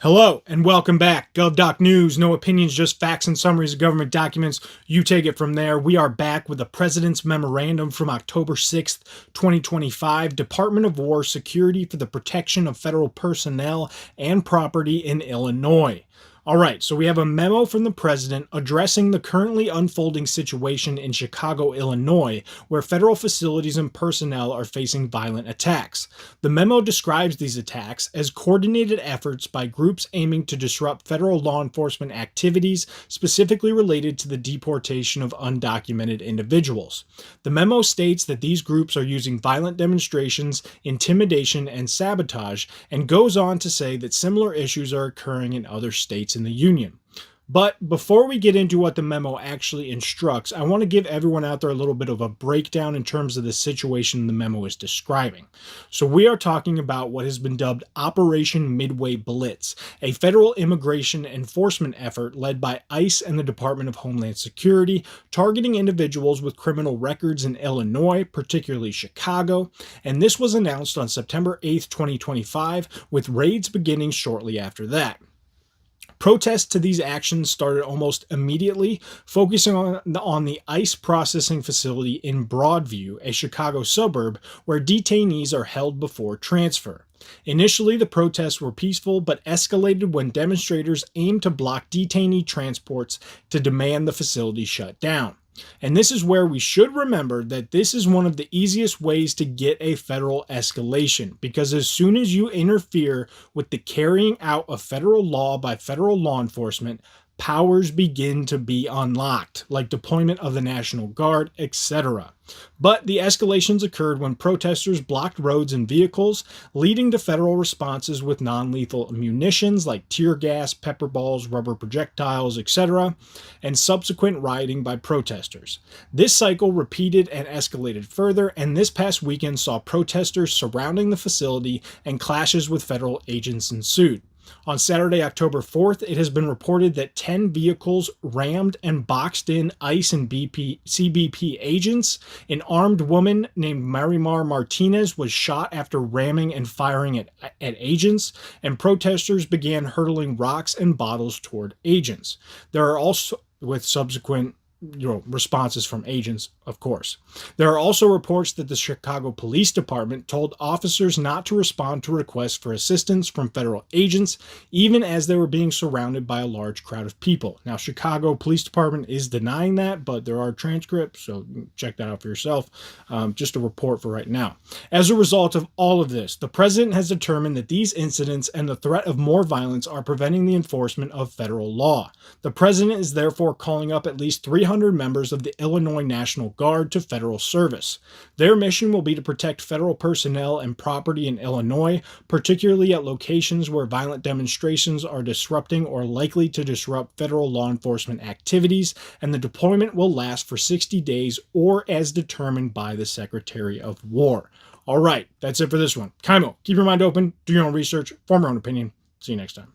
Hello and welcome back. GovDoc News, no opinions, just facts and summaries of government documents. You take it from there. We are back with the President's Memorandum from October 6th, 2025, Department of War Security for the Protection of Federal Personnel and Property in Illinois. All right, so we have a memo from the president addressing the currently unfolding situation in Chicago, Illinois, where federal facilities and personnel are facing violent attacks. The memo describes these attacks as coordinated efforts by groups aiming to disrupt federal law enforcement activities specifically related to the deportation of undocumented individuals. The memo states that these groups are using violent demonstrations, intimidation, and sabotage, and goes on to say that similar issues are occurring in other states in the Union. But before we get into what the memo actually instructs, I want to give everyone out there a little bit of a breakdown in terms of the situation the memo is describing. So we are talking about what has been dubbed Operation Midway Blitz, a federal immigration enforcement effort led by ICE and the Department of Homeland Security, targeting individuals with criminal records in Illinois, particularly Chicago. And this was announced on September 8th, 2025, with raids beginning shortly after that. Protests to these actions started almost immediately, focusing on the ICE processing facility in Broadview, a Chicago suburb where detainees are held before transfer. Initially, the protests were peaceful but escalated when demonstrators aimed to block detainee transports to demand the facility shut down. And this is where we should remember that this is one of the easiest ways to get a federal escalation, because as soon as you interfere with the carrying out of federal law by federal law enforcement, powers begin to be unlocked, like deployment of the National Guard, etc. But the escalations occurred when protesters blocked roads and vehicles, leading to federal responses with non-lethal munitions like tear gas, pepper balls, rubber projectiles, etc., and subsequent rioting by protesters. This cycle repeated and escalated further, and this past weekend saw protesters surrounding the facility and clashes with federal agents ensued. On Saturday, October 4th, it has been reported that 10 vehicles rammed and boxed in ICE and CBP agents. An armed woman named Marimar Martinez was shot after ramming and firing at agents, and protesters began hurtling rocks and bottles toward agents. There are also, with subsequent responses from agents, of course. There are also reports that the Chicago Police Department told officers not to respond to requests for assistance from federal agents, even as they were being surrounded by a large crowd of people. Now, Chicago Police Department is denying that, but there are transcripts, so check that out for yourself. Just a report for right now. As a result of all of this, the president has determined that these incidents and the threat of more violence are preventing the enforcement of federal law. The president is therefore calling up at least 300 members of the Illinois National Guard to federal service. Their mission will be to protect federal personnel and property in Illinois, particularly at locations where violent demonstrations are disrupting or likely to disrupt federal law enforcement activities, and the deployment will last for 60 days or as determined by the Secretary of War. All right, that's it for this one. Kaimo, keep your mind open, do your own research, form your own opinion. See you next time.